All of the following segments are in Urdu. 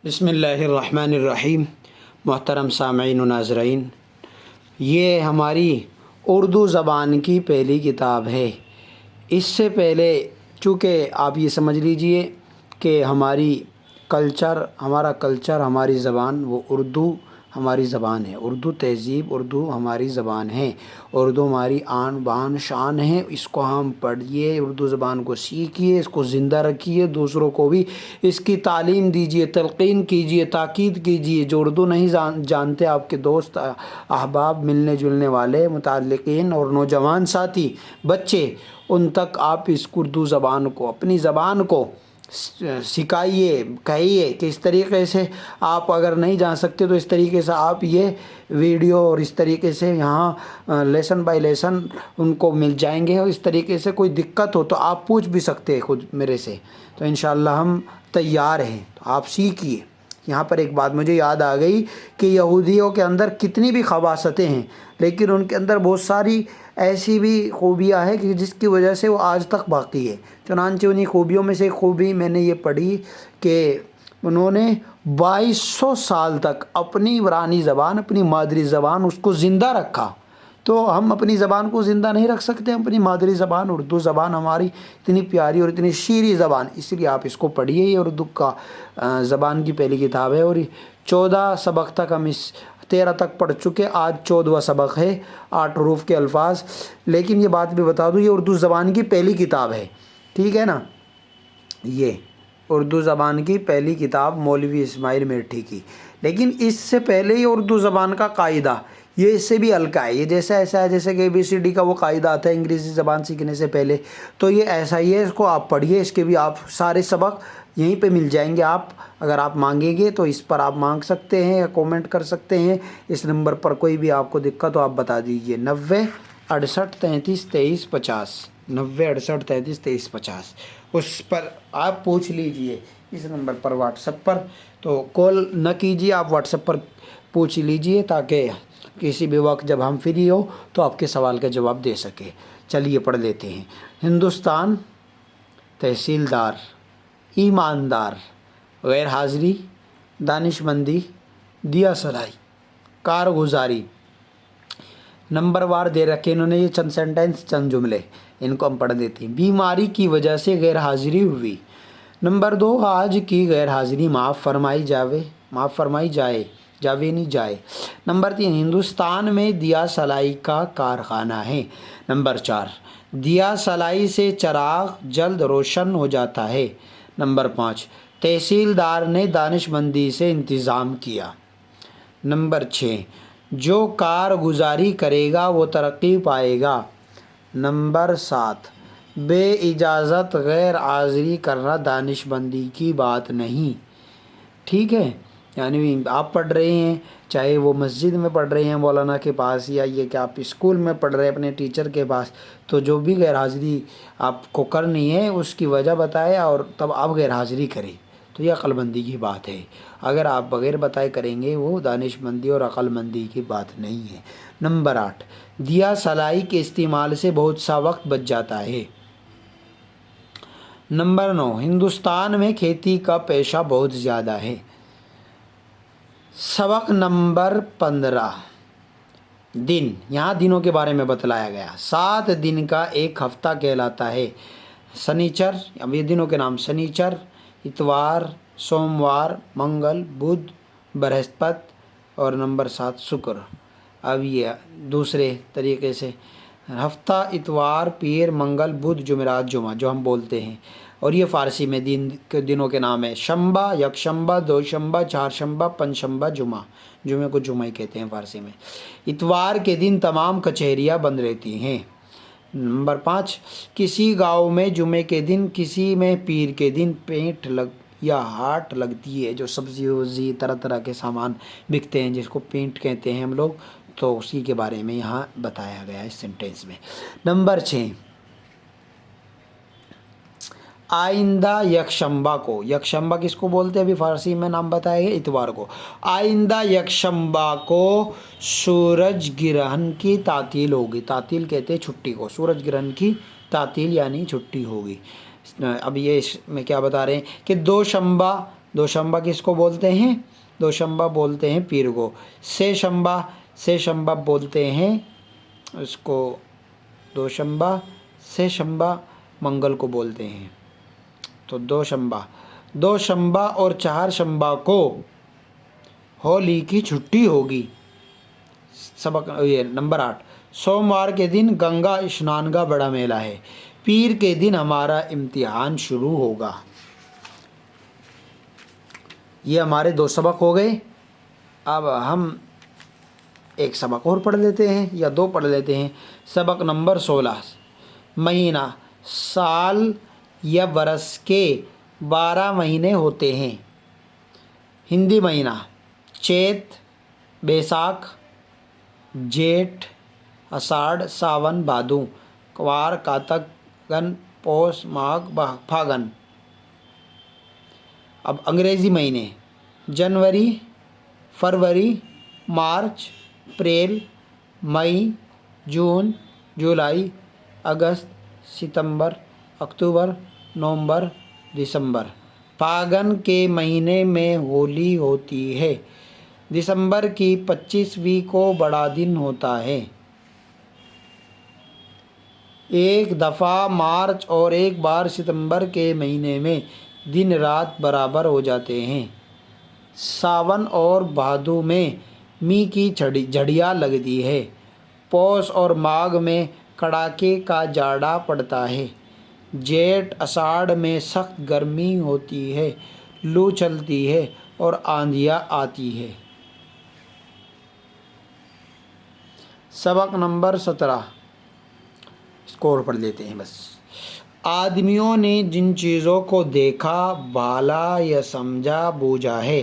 بسم اللہ الرحمن الرحیم۔ محترم سامعین و ناظرین، یہ ہماری اردو زبان کی پہلی کتاب ہے۔ اس سے پہلے چونکہ آپ یہ سمجھ لیجئے کہ ہمارا کلچر ہماری زبان وہ اردو ہماری زبان ہے، اردو تہذیب اردو ہماری زبان ہے، اردو ہماری آن بان شان ہے۔ اس کو ہم پڑھیے، اردو زبان کو سیکھیے، اس کو زندہ رکھیے، دوسروں کو بھی اس کی تعلیم دیجیے، تلقین کیجیے، تاکید کیجیے۔ جو اردو نہیں جانتے، آپ کے دوست احباب، ملنے جلنے والے، متعلقین اور نوجوان ساتھی، بچے، ان تک آپ اس اردو زبان کو، اپنی زبان کو سکھائیے، کہیے کہ اس طریقے سے آپ اگر نہیں جان سکتے تو اس طریقے سے آپ یہ ویڈیو اور اس طریقے سے یہاں لیسن بائی لیسن ان کو مل جائیں گے، اور اس طریقے سے کوئی دقت ہو تو آپ پوچھ بھی سکتے ہیں خود میرے سے، تو انشاءاللہ ہم تیار ہیں، تو آپ سیکھیے۔ یہاں پر ایک بات مجھے یاد آ گئی کہ یہودیوں کے اندر کتنی بھی خباثتیں ہیں، لیکن ان کے اندر بہت ساری ایسی بھی خوبیاں ہیں کہ جس کی وجہ سے وہ آج تک باقی ہے۔ چنانچہ انہی خوبیوں میں سے ایک خوبی میں نے یہ پڑھی کہ انہوں نے 2200 سال تک اپنی عبرانی زبان، اپنی مادری زبان، اس کو زندہ رکھا۔ تو ہم اپنی زبان کو زندہ نہیں رکھ سکتے؟ اپنی مادری زبان اردو زبان ہماری اتنی پیاری اور اتنی شیریں زبان، اس لیے آپ اس کو پڑھیے۔ یہ اردو کا زبان کی پہلی کتاب ہے، اور 14 سبق تک ہم 13 تک پڑھ چکے، آج 14واں سبق ہے، 8 حروف کے الفاظ۔ لیکن یہ بات بھی بتا دوں، یہ اردو زبان کی پہلی کتاب ہے، ٹھیک ہے نا؟ یہ اردو زبان کی پہلی کتاب مولوی اسماعیل میٹھی کی، لیکن اس سے پہلے یہ اردو زبان کا قاعدہ، یہ اس سے بھی ہلکا ہے۔ یہ جیسا ایسا ہے جیسے کہ ABCD کا وہ قاعدہ آتا ہے انگریزی زبان سیکھنے سے پہلے، تو یہ ایسا ہی ہے۔ اس کو آپ پڑھیے، اس کے بھی آپ سارے سبق یہیں پہ مل جائیں گے۔ آپ اگر آپ مانگیں گے تو اس پر آپ مانگ سکتے ہیں یا کومنٹ کر سکتے ہیں۔ اس نمبر پر کوئی بھی آپ کو دقت ہو آپ بتا دیجئے، 90 68 33 23 50، 90 68 33 23 50، اس پر آپ پوچھ لیجئے، اس نمبر پر واٹس ایپ پر۔ تو کال نہ کیجیے، آپ واٹس ایپ پر پوچھ لیجئے، تاکہ کسی بھی وقت جب ہم فری ہو تو آپ کے سوال کا جواب دے سکے۔ چلیے پڑھ لیتے ہیں۔ ہندوستان، تحصیلدار، ایماندار، غیر حاضری، دانش مندی، دیا سلائی، کارگزاری۔ نمبر وار دے رکھے انہوں نے، یہ چند سینٹنس، چند جملے، ان کو ہم پڑھ دیتے ہیں۔ بیماری کی وجہ سے غیر حاضری ہوئی۔ نمبر 2، آج کی غیر حاضری معاف فرمائی جائے۔ نمبر 3، ہندوستان میں دیا سلائی کا کارخانہ ہے۔ نمبر 4، دیا سلائی سے چراغ جلد روشن ہو جاتا ہے۔ نمبر 5، تحصیلدار نے دانش مندی سے انتظام کیا۔ نمبر 6، جو کارگزاری کرے گا وہ ترقی پائے گا۔ نمبر 7، بے اجازت غیر حاضری کرنا دانش مندی کی بات نہیں، ٹھیک ہے؟ یعنی آپ پڑھ رہے ہیں، چاہے وہ مسجد میں پڑھ رہے ہیں مولانا کے پاس، یا یہ کہ آپ اسکول میں پڑھ رہے ہیں اپنے ٹیچر کے پاس، تو جو بھی غیر حاضری آپ کو کرنی ہے اس کی وجہ بتائے اور تب آپ غیر حاضری کریں، تو یہ عقل مندی کی بات ہے۔ اگر آپ بغیر بتائے کریں گے وہ دانش مندی اور عقل مندی کی بات نہیں ہے۔ نمبر 8، دیا سلائی کے استعمال سے بہت سا وقت بچ جاتا ہے۔ نمبر 9، ہندوستان میں کھیتی کا پیشہ بہت زیادہ ہے۔ سبق نمبر 15، دن، یہاں دنوں کے بارے میں بتلایا گیا۔ 7 دن کا ایک ہفتہ کہلاتا ہے۔ سنیچر، اب یہ دنوں کے نام: سنیچر، اتوار، سوموار، منگل، بدھ، برہسپت، اور نمبر 7 شکر۔ اب یہ دوسرے طریقے سے ہفتہ: اتوار، پیر، منگل، بدھ، جمعرات، جمعہ، جو ہم بولتے ہیں، اور یہ فارسی میں دنوں کے نام ہے: شنبہ، یکشنبہ، دوشنبہ، چہارشنبہ، پنجشنبہ، جمعہ، جمعے کو جمعہ ہی کہتے ہیں فارسی میں۔ اتوار کے دن تمام کچہریاں بند رہتی ہیں۔ نمبر 5، کسی گاؤں میں جمعے کے دن، کسی میں پیر کے دن پیٹھ یا ہاٹ لگتی ہے، جو سبزی وبزی طرح طرح کے سامان بکتے ہیں، جس کو پینٹ کہتے ہیں ہم لوگ، تو اسی کے بارے میں یہاں بتایا گیا ہے اس سینٹینس میں۔ نمبر 6، آئندہ یکشنبہ کو، یکشنبہ کس کو بولتے ہیں ابھی فارسی میں نام بتایا گیا، اتوار کو، آئندہ یکشنبہ کو سورج گرہن کی تعطیل ہوگی۔ تعطیل کہتے ہیں چھٹی کو، سورج گرہن کی تعطیل یعنی چھٹی ہوگی۔ اب یہ اس میں کیا بتا رہے ہیں کہ دوشنبہ دوشمبا کس کو بولتے ہیں؟ دوشمبا بولتے ہیں پیر کو۔ سے شمبا بولتے ہیں اس کو دوشمبا، سے شمبا منگل کو بولتے ہیں۔ تو دوشمبا اور چہار شمبا کو ہولی کی چھٹی ہوگی۔ سبق یہ نمبر 8، سوموار کے دن گنگا اسنان کا بڑا میلہ ہے۔ پیر کے دن ہمارا امتحان شروع ہوگا۔ یہ ہمارے 2 سبق ہو گئے۔ اب ہم ایک سبق اور پڑھ لیتے ہیں یا 2 پڑھ لیتے ہیں۔ سبق نمبر 16، مہینہ سال یا برس کے 12 مہینے ہوتے ہیں۔ ہندی مہینہ چیت، بیساکھ، جیٹھ، اساڑھ، ساون، بھادو، کوار، کارتک، گن، پوس، ماگھ، پھاگن۔ اب انگریزی مہینے جنوری، فروری، مارچ، اپریل، مئی، جون، جولائی، اگست، ستمبر، اکتوبر، نومبر، دسمبر۔ پھاگن کے مہینے میں ہولی ہوتی ہے۔ دسمبر کی 25ویں کو بڑا دن ہوتا ہے۔ ایک دفعہ مارچ اور ایک بار ستمبر کے مہینے میں دن رات برابر ہو جاتے ہیں۔ ساون اور بھادو میں می کی جھڑیاں لگتی ہے۔ پوس اور ماگھ میں کڑاکے کا جاڑا پڑتا ہے۔ جیٹھ اساڑھ میں سخت گرمی ہوتی ہے، لو چلتی ہے اور آندھیاں آتی ہے۔ سبق نمبر 17، اس کو اور پڑھ لیتے ہیں بس۔ آدمیوں نے جن چیزوں کو دیکھا، بھالا یا سمجھا بوجھا ہے،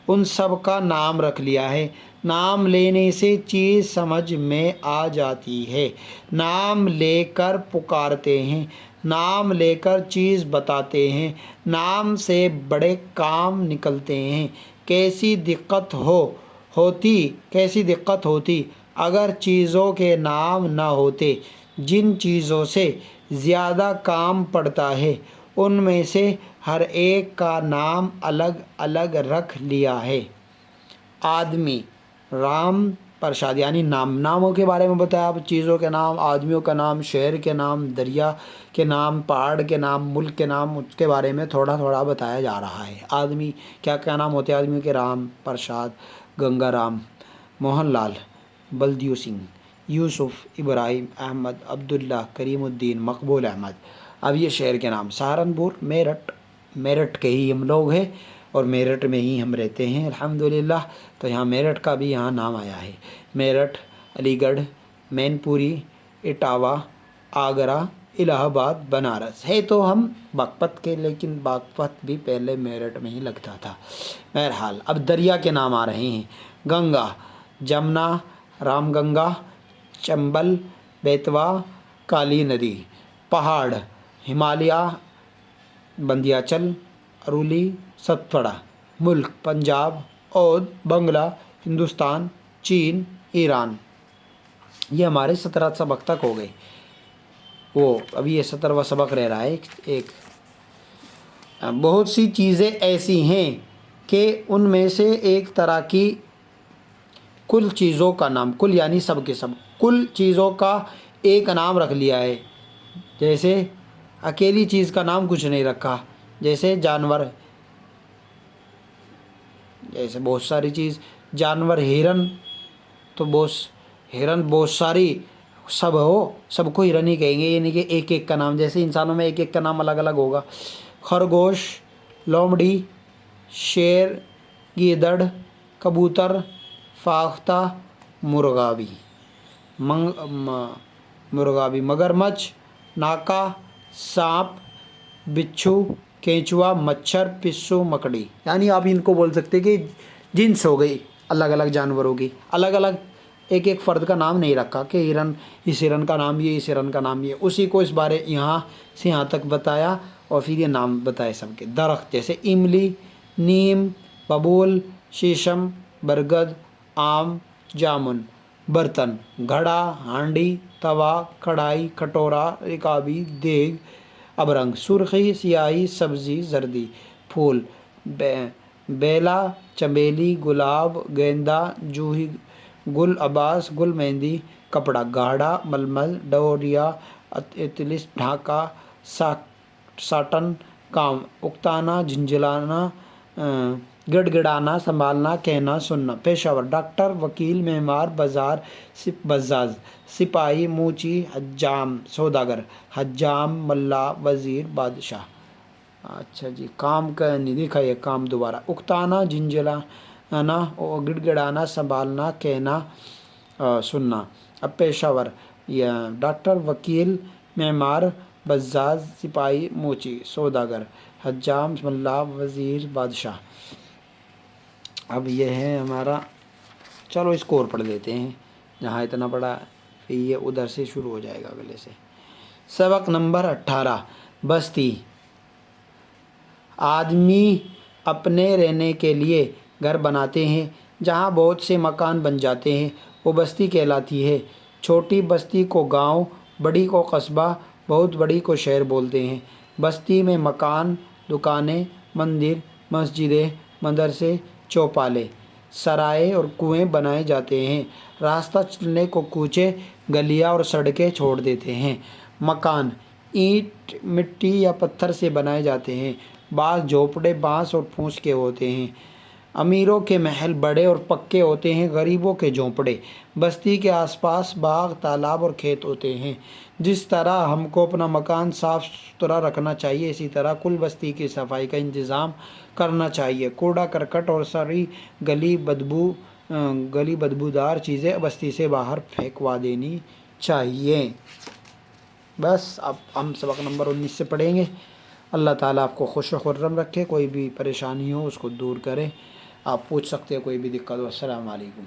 ان سب کا نام رکھ لیا ہے۔ نام لینے سے چیز سمجھ میں آ جاتی ہے۔ نام لے کر پکارتے ہیں، نام لے کر چیز بتاتے ہیں، نام سے بڑے کام نکلتے ہیں۔ کیسی دقت ہوتی اگر چیزوں کے نام نہ ہوتے۔ جن چیزوں سے زیادہ کام پڑتا ہے ان میں سے ہر ایک کا نام الگ الگ رکھ لیا ہے۔ آدمی، رام پرشاد یعنی ناموں کے بارے میں بتایا۔ اب چیزوں کے نام، آدمیوں کا نام، شہر کے نام، دریا کے نام، پہاڑ کے نام، ملک کے نام، اس کے بارے میں تھوڑا تھوڑا بتایا جا رہا ہے۔ آدمی کیا کیا نام ہوتے ہیں آدمیوں کے؟ رام پرشاد، گنگا رام، موہن لال، بلدیو سنگھ، یوسف، ابراہیم، احمد، عبداللہ، کریم الدین، مقبول احمد۔ اب یہ شہر کے نام، سہارنپور، میرٹھ کے ہی ہم لوگ ہیں اور میرٹھ میں ہی ہم رہتے ہیں الحمدللہ، تو یہاں میرٹھ کا بھی یہاں نام آیا ہے۔ میرٹھ، علی گڑھ، مین پوری، اٹاوا، آگرہ، الہ آباد، بنارس ہے تو ہم باغپت کے، لیکن باغپت بھی پہلے میرٹھ میں ہی لگتا تھا۔ بہرحال اب دریا کے نام آ رہے ہیں۔ گنگا، جمنا، رام گنگا، چمبل، بیتوا، کالی ندی۔ پہاڑ، ہمالیہ، وندھیاچل، ارولی، ستپوڑا۔ ملک، پنجاب، اودھ، بنگلہ، ہندوستان، چین، ایران۔ یہ ہمارے 17 سبق تک ہو گئے۔ ابھی یہ 17واں سبق رہ رہا ہے۔ ایک بہت سی چیزیں ایسی ہیں کہ ان میں سے ایک طرح کی کل چیزوں کا نام، کل یعنی سب کے سب، کل چیزوں کا ایک نام رکھ لیا ہے۔ جیسے اکیلی چیز کا نام کچھ نہیں رکھا، جیسے جانور، جیسے بہت ساری چیز، جانور، ہرن، تو ہرن بہت ساری، سب کو ہرن ہی کہیں گے، یہ نہیں کہ ایک ایک کا نام، جیسے انسانوں میں ایک ایک کا نام الگ الگ ہوگا۔ خرگوش، لومڑی، شیر، گیدڑ، کبوتر، فاختہ، مرغابی، مگرمچھ، ناکا، سانپ، بچھو، کینچوا، مچھر، پسو، مکڑی۔ یعنی آپ ان کو بول سکتے کہ جنس ہو گئی الگ الگ جانوروں کی، الگ الگ ایک ایک فرد کا نام نہیں رکھا کہ ہرن، اس ہرن کا نام یہ، اس ہرن کا نام یہ، اسی کو اس بارے یہاں سے یہاں تک بتایا اور پھر یہ نام بتائے سب کے۔ درخت جیسے املی، نیم، ببول، شیشم، برگد، آم، جامن۔ برتن، گھڑا، ہانڈی، توا، کڑھائی، کٹورا، رکابی، دیگ۔ اب رنگ، سرخی، سیاہی، سبزی، زردی۔ پھول، بیلا چمیلی گلاب گیندا جوہی گل عباس گل مہندی کپڑا گاڑھا ململ ڈوریا اطلس ڈھاکہ ساٹن کام اکتانا جھنجھلانا گڑ گڑانا سنبھالنا کہنا سننا پیشہ ور ڈاکٹر وکیل معمار بازار بزاز سپاہی موچی حجام سوداگر حجام ملا وزیر بادشاہ۔ اچھا جی، کام کا نہیں دیکھا یہ کام دوبارہ اکتانا جھنجھلانا گڑ گڑانا سنبھالنا کہنا سننا۔ اب پیشہ ور یہ ڈاکٹر وکیل معمار بزاز سپاہی موچی سوداگر حجام ملا وزیر بادشاہ۔ اب یہ ہے ہمارا، چلو اس کو اور پڑھ لیتے ہیں، جہاں اتنا پڑھا یہ ادھر سے شروع ہو جائے گا اگلے سے۔ سبق نمبر 18 بستی۔ آدمی اپنے رہنے کے لیے گھر بناتے ہیں، جہاں بہت سے مکان بن جاتے ہیں وہ بستی کہلاتی ہے۔ چھوٹی بستی کو گاؤں، بڑی کو قصبہ، بہت بڑی کو شہر بولتے ہیں۔ بستی میں مکان، دکانیں، مندر، مسجدیں، مدرسے، چوپالے، سرائے اور کنویں بنائے جاتے ہیں۔ راستہ چلنے کو کوچے، گلیاں اور سڑکیں چھوڑ دیتے ہیں۔ مکان اینٹ، مٹی یا پتھر سے بنائے جاتے ہیں۔ بعض جھونپڑے بانس اور پھوس کے ہوتے ہیں۔ امیروں کے محل بڑے اور پکے ہوتے ہیں، غریبوں کے جھونپڑے۔ بستی کے آس پاس باغ، تالاب اور کھیت ہوتے ہیں۔ جس طرح ہم کو اپنا مکان صاف ستھرا رکھنا چاہیے، اسی طرح کل بستی کی صفائی کا انتظام کرنا چاہیے۔ کوڑا کرکٹ اور سڑی گلی بدبودار چیزیں بستی سے باہر پھینکوا دینی چاہیے۔ بس اب ہم سبق نمبر 19 سے پڑھیں گے۔ اللہ تعالیٰ آپ کو خوش و خرم رکھے، کوئی بھی پریشانی ہو اس کو دور کرے۔ آپ پوچھ سکتے ہیں کوئی بھی دقت ہو۔ السلام علیکم۔